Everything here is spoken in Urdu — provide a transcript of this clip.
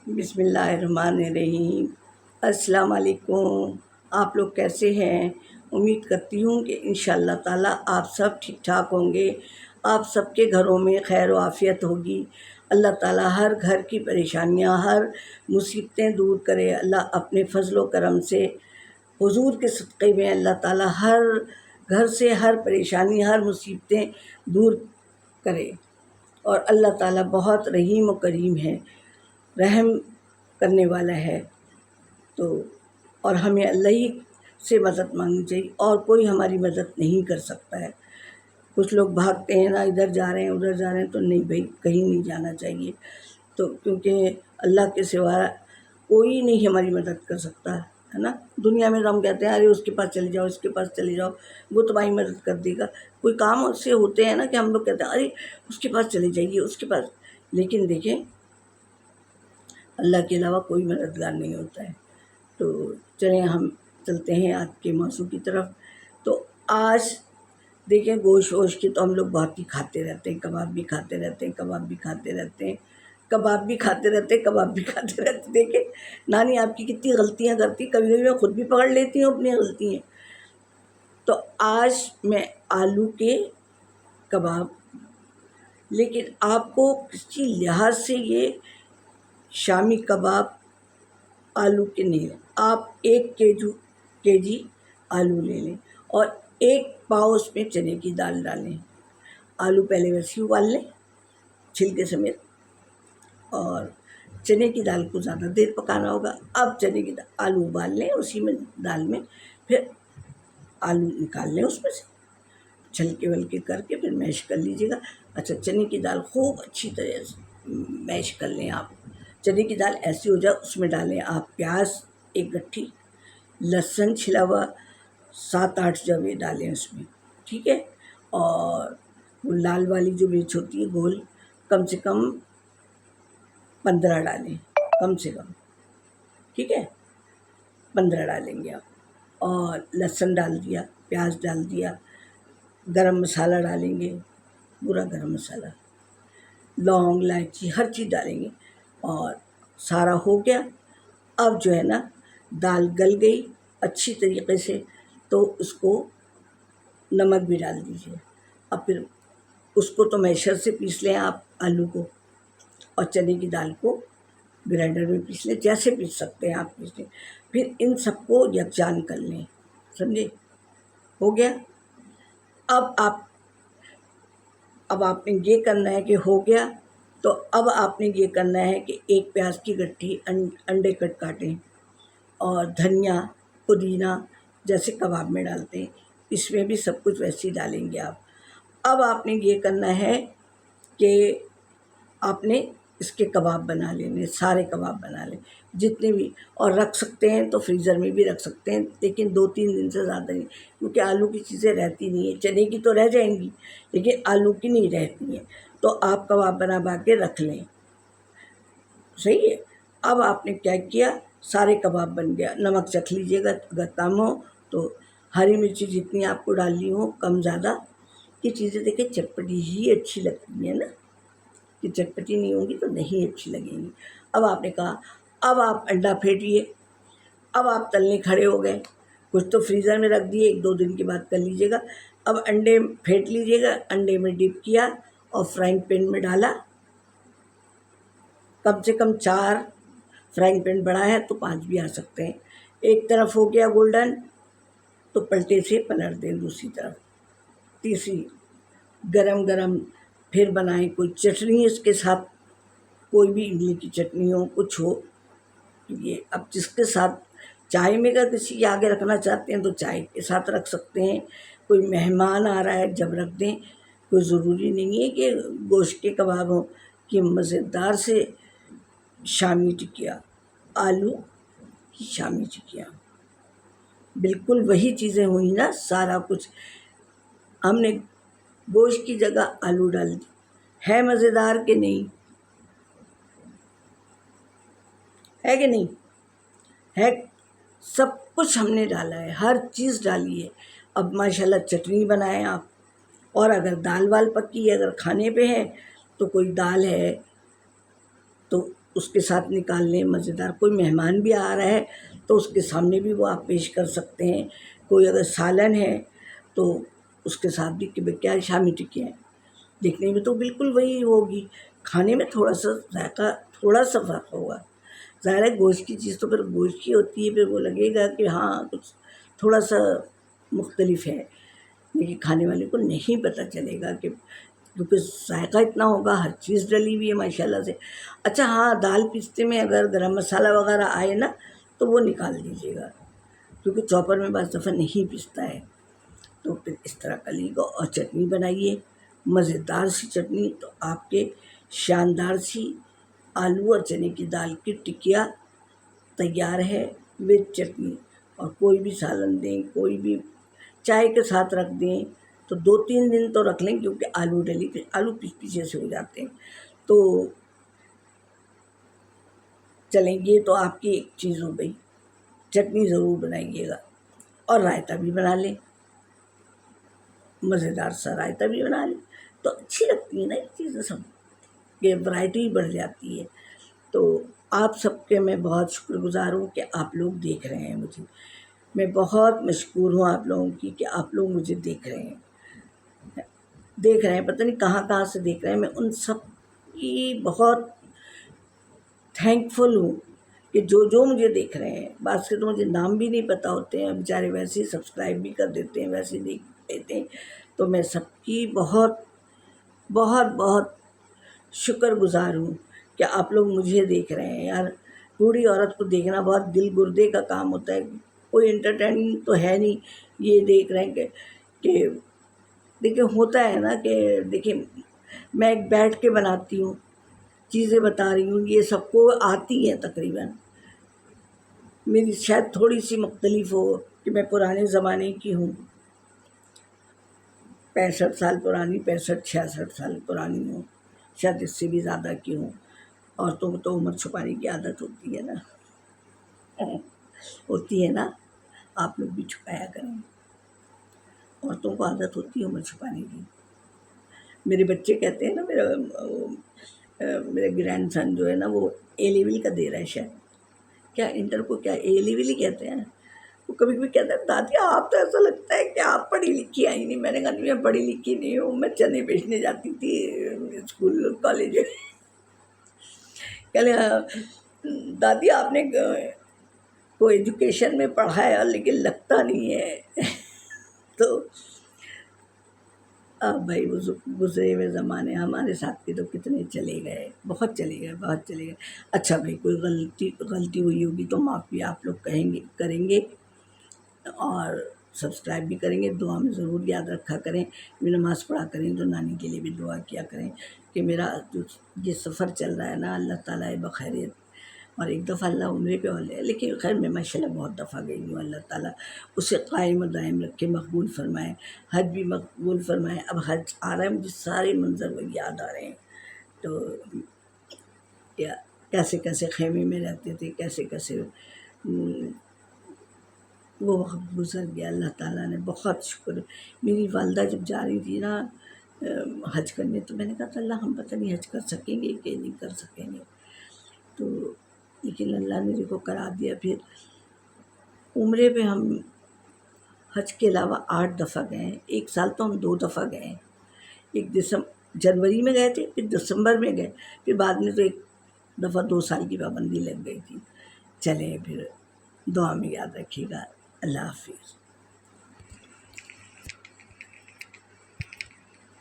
بسم اللہ الرحمن الرحیم۔ السلام علیکم، آپ لوگ کیسے ہیں؟ امید کرتی ہوں کہ انشاءاللہ تعالیٰ آپ سب ٹھیک ٹھاک ہوں گے، آپ سب کے گھروں میں خیر و عافیت ہوگی۔ اللہ تعالیٰ ہر گھر کی پریشانیاں، ہر مصیبتیں دور کرے۔ اللہ اپنے فضل و کرم سے حضور کے صدقے میں اللہ تعالیٰ ہر گھر سے ہر پریشانی، ہر مصیبتیں دور کرے۔ اور اللہ تعالیٰ بہت رحیم و کریم ہے، رحم کرنے والا ہے۔ تو اور ہمیں اللہ ہی سے مدد مانگنی چاہیے، اور کوئی ہماری مدد نہیں کر سکتا ہے۔ کچھ لوگ بھاگتے ہیں نا، ادھر جا رہے ہیں ادھر جا رہے ہیں، تو نہیں بھائی، کہیں نہیں جانا چاہیے۔ تو کیونکہ اللہ کے سوا کوئی نہیں ہماری مدد کر سکتا ہے نا۔ دنیا میں تو ہم کہتے ہیں ارے اس کے پاس چلے جاؤ، اس کے پاس چلے جاؤ، وہ تمہاری مدد کر دے گا۔ کوئی کام اس سے ہوتے ہیں نا کہ ہم لوگ کہتے ہیں ارے اس کے پاس چلے جائیے، اس کے پاس، لیکن دیکھیں اللہ کے علاوہ کوئی مددگار نہیں ہوتا ہے۔ تو چلیں ہم چلتے ہیں آج کے موضوع کی طرف۔ تو آج دیکھیں گوشت ووشت کی تو ہم لوگ بہت ہی کھاتے رہتے ہیں، کباب بھی کھاتے رہتے ہیں، کباب بھی کھاتے رہتے ہیں، کباب بھی کھاتے رہتے ہیں، کباب بھی کھاتے رہتے ہیں۔ دیکھیں نانی آپ کی کتنی غلطیاں کرتی، کبھی کبھی میں خود بھی پکڑ لیتی ہوں اپنی غلطیاں۔ تو آج میں آلو کے کباب، لیکن آپ کو کسی لحاظ سے یہ شامی کباب آلو کے نہیں ہیں۔ آپ 1 کg آلو لے لیں اور 1 پاؤ اس میں چنے کی دال ڈالیں۔ آلو پہلے ویسے ہی ابال لیں چھلکے سمیت، اور چنے کی دال کو زیادہ دیر پکانا ہوگا۔ اب چنے کی دال، آلو ابال لیں اسی میں دال میں، پھر آلو نکال لیں اس میں سے، چھلکے ولکے کر کے پھر میش کر لیجیے گا۔ اچھا، چنے کی دال خوب اچھی طرح سے میش کر لیں آپ۔ چنے کی دال ایسی ہو جائے، اس میں ڈالیں آپ پیاز 1 گٹھی، لہسن چھلا ہوا 7-8 جوے ڈالیں اس میں، ٹھیک ہے۔ اور وہ لال والی جو مرچ ہوتی ہے گول، کم سے کم 15 ڈالیں، کم سے کم، ٹھیک ہے، 15 ڈالیں گے آپ۔ اور لہسن ڈال دیا، پیاز ڈال دیا، گرم مسالہ ڈالیں گے، پورا گرم مسالہ، لونگ الائچی ہر چیز ڈالیں گے، اور سارا ہو گیا۔ اب جو ہے نا دال گل گئی اچھی طریقے سے، تو اس کو نمک بھی ڈال دیجیے۔ اب پھر اس کو تو میشر سے پیس لیں آپ آلو کو، اور چنے کی دال کو گرائنڈر میں پیس لیں، جیسے پیس سکتے ہیں آپ پیس لیں۔ پھر ان سب کو یکجان کر لیں، سمجھے؟ ہو گیا۔ اب آپ نے یہ کرنا ہے کہ ہو گیا، تو اب آپ نے یہ کرنا ہے کہ 1 پیاز کی گٹھی انڈے کٹ کاٹیں، اور دھنیا پودینہ جیسے کباب میں ڈالتے ہیں، اس میں بھی سب کچھ ویسے ہی ڈالیں گے آپ۔ اب آپ نے یہ کرنا ہے کہ آپ نے اس کے کباب بنا لینے، سارے کباب بنا لیں جتنے بھی، اور رکھ سکتے ہیں تو فریزر میں بھی رکھ سکتے ہیں، لیکن 2-3 دن سے زیادہ نہیں، کیونکہ آلو کی چیزیں رہتی نہیں ہیں۔ چنے کی تو رہ جائیں گی لیکن آلو کی نہیں رہتی ہیں، تو آپ کباب بنا کے رکھ لیں، صحیح ہے۔ اب آپ نے کیا کیا، سارے کباب بن گیا۔ نمک چکھ لیجیے گا، اگر کم ہو تو ہری مرچی جتنی آپ کو ڈالنی ہو کم زیادہ۔ یہ چیزیں دیکھیں چٹپٹی ہی اچھی لگتی ہیں نا، کہ چٹپٹی نہیں ہوگی تو نہیں اچھی لگیں گی۔ اب آپ نے کہا، اب آپ انڈا پھیٹیے، اب آپ تلنے کھڑے ہو گئے۔ کچھ تو فریزر میں رکھ دیے، 1-2 دن کے بعد کر لیجیے گا۔ اب انڈے پھیٹ لیجیے گا، انڈے میں ڈپ کیا اور فرائنگ پین میں ڈالا، کم سے کم 4، فرائنگ پین بڑا ہے تو 5 بھی آ سکتے ہیں۔ ایک طرف ہو گیا گولڈن، تو پلٹے سے پلٹ دیں دوسری طرف، تیسری گرم گرم پھر بنائیں کوئی چٹنی اس کے ساتھ، کوئی بھی املی کی چٹنی ہو، کچھ ہو یہ۔ اب جس کے ساتھ چائے میں اگر کسی کے آگے رکھنا چاہتے ہیں تو چائے کے ساتھ رکھ سکتے ہیں، کوئی مہمان آ رہا ہے جب رکھ دیں، کوئی ضروری نہیں ہے کہ گوشت کے کباب ہوں۔ کہ مزیدار سے شامی ٹکیا، آلو کی شامی ٹکیا، بالکل وہی چیزیں ہوئی نا، سارا کچھ ہم نے گوشت کی جگہ آلو ڈال دی، ہے مزیدار کہ نہیں؟ ہے کہ نہیں؟ ہے، سب کچھ ہم نے ڈالا ہے، ہر چیز ڈالی ہے۔ اب ماشاءاللہ چٹنی بنائیں آپ، اور اگر دال وال پکی ہے، اگر کھانے پہ ہے تو کوئی دال ہے تو اس کے ساتھ نکال لیں مزیدار. کوئی مہمان بھی آ رہا ہے تو اس کے سامنے بھی وہ آپ پیش کر سکتے ہیں. کوئی اگر سالن ہے تو اس کے ساتھ بھی کہ کیا شامی ٹکی ہیں. دیکھنے میں تو بالکل وہی ہوگی، کھانے میں تھوڑا سا ذائقہ تھوڑا سا فرق ہوگا. ظاہر ہے گوشت کی چیز تو پھر گوشت کی ہوتی ہے، پھر وہ لگے گا کہ ہاں کچھ تھوڑا سا مختلف ہے، لیکن کھانے والے کو نہیں پتہ چلے گا کہ کیونکہ ذائقہ اتنا ہوگا، ہر چیز ڈلی ہوئی ہے ماشاءاللہ سے. اچھا ہاں، دال پیستے میں اگر گرم مسالہ وغیرہ آئے نا تو وہ نکال دیجیے گا، کیونکہ چاپر میں بعض دفعہ نہیں پیستا ہے. تو پھر اس طرح کر لیجیے گا. اور چٹنی بنائیے مزیدار سی چٹنی، تو آپ کے شاندار سی آلو اور چنے کی دال کی ٹکیا تیار ہے وتھ چٹنی. اور کوئی بھی سالن دیں، کوئی بھی چائے کے ساتھ رکھ دیں تو 2-3 دن تو رکھ لیں، کیونکہ آلو پیچھے سے ہو جاتے ہیں. تو چلیں، یہ تو آپ کی ایک چیز ہو گئی. چٹنی ضرور بنائیے گا، اور رائتا بھی بنا لیں، مزیدار سا رائتا بھی بنا لیں. تو اچھی لگتی ہے نا یہ چیزیں سب، یہ ورائٹی بڑھ جاتی ہے. تو آپ سب کے میں بہت شکر گزار ہوں کہ آپ لوگ دیکھ رہے ہیں مجھے. میں بہت مشکور ہوں آپ لوگوں کی کہ آپ لوگ مجھے دیکھ رہے ہیں. پتہ نہیں کہاں کہاں سے دیکھ رہے ہیں. میں ان سب کی بہت تھینک فل ہوں کہ جو مجھے دیکھ رہے ہیں. بعض کے تو مجھے نام بھی نہیں پتہ ہوتے ہیں، بیچارے ویسے ہی سبسکرائب بھی کر دیتے ہیں، ویسے ہی دیکھ لیتے ہیں. تو میں سب کی بہت بہت بہت شکر گزار ہوں کہ آپ لوگ مجھے دیکھ رہے ہیں. یار بوڑھی عورت کو دیکھنا بہت دل گردے کا کام ہوتا ہے. کوئی انٹرٹیننگ تو ہے نہیں، یہ دیکھ رہے ہیں کہ دیکھیں ہوتا ہے نا کہ دیکھیں میں ایک بیٹھ کے بناتی ہوں، چیزیں بتا رہی ہوں، یہ سب کو آتی ہیں تقریباً. میری شاید تھوڑی سی مختلف ہو کہ میں پرانے زمانے کی ہوں، 65 سال پرانی، 65-66 سال پرانی ہوں، شاید اس سے بھی زیادہ کی ہوں. عورتوں کو تو عمر چھپانے کی عادت ہوتی ہے نا، ہوتی ہے نا. آپ لوگ بھی چھپایا کریں، عورتوں کو عادت ہوتی ہے عمر چھپانے کی. میرے بچے کہتے ہیں نا، میرے گرینڈ سن جو ہے نا وہ اے لیول کا دے رہا ہے شاید، کیا انٹر کو کیا اے لیول ہی کہتے ہیں. وہ کبھی کبھی کہتا ہے دادی آپ تو ایسا لگتا ہے کہ آپ پڑھی لکھی آئی نہیں. میں نے کہا نہیں میں پڑھی لکھی نہیں ہوں، میں چنے بیچنے جاتی تھی اسکول کالج. کہنے دادی آپ نے کو ایجوکیشن میں پڑھایا لیکن لگتا نہیں ہے. تو اب بھائی وہ گزرے ہوئے زمانے ہمارے ساتھ کے تو کتنے چلے گئے، بہت چلے گئے، بہت چلے گئے. اچھا بھائی کوئی غلطی ہوئی ہوگی تو معافی آپ لوگ کریں گے، اور سبسکرائب بھی کریں گے. دعا میں ضرور یاد رکھا کریں، نماز پڑھا کریں تو نانی کے لیے بھی دعا کیا کریں کہ میرا جو یہ سفر چل رہا ہے نا اللہ تعالیٰ بخیریت. اور ایک دفعہ اللہ عمرے پہ والے، لیکن خیر میں ماشاءاللہ بہت دفعہ گئی ہوں. اللہ تعالیٰ اسے قائم و دائم رکھے، مقبول فرمائے، حج بھی مقبول فرمائے. اب حج آ رہا ہے، مجھے سارے منظر وہ یاد آ رہے ہیں. تو کیسے کیسے خیمے میں رہتے تھے، کیسے کیسے وہ وقت گزر گیا. اللہ تعالیٰ نے بہت شکر. میری والدہ جب جا رہی تھی نا حج کرنے، تو میں نے کہا تھا اللہ ہم پتہ نہیں حج کر سکیں گے کہ نہیں کر سکیں گے. تو لیکن اللہ نے دیکھو کرا دیا. پھر عمرے پہ ہم حج کے علاوہ 8 دفعہ گئے ہیں. ایک سال تو ہم 2 دفعہ گئے ہیں. ایک جنوری میں گئے تھے، پھر دسمبر میں گئے، پھر بعد میں تو ایک دفعہ 2 سال کی پابندی لگ گئی تھی. چلیں پھر دعا میں یاد رکھیے گا. اللہ حافظ.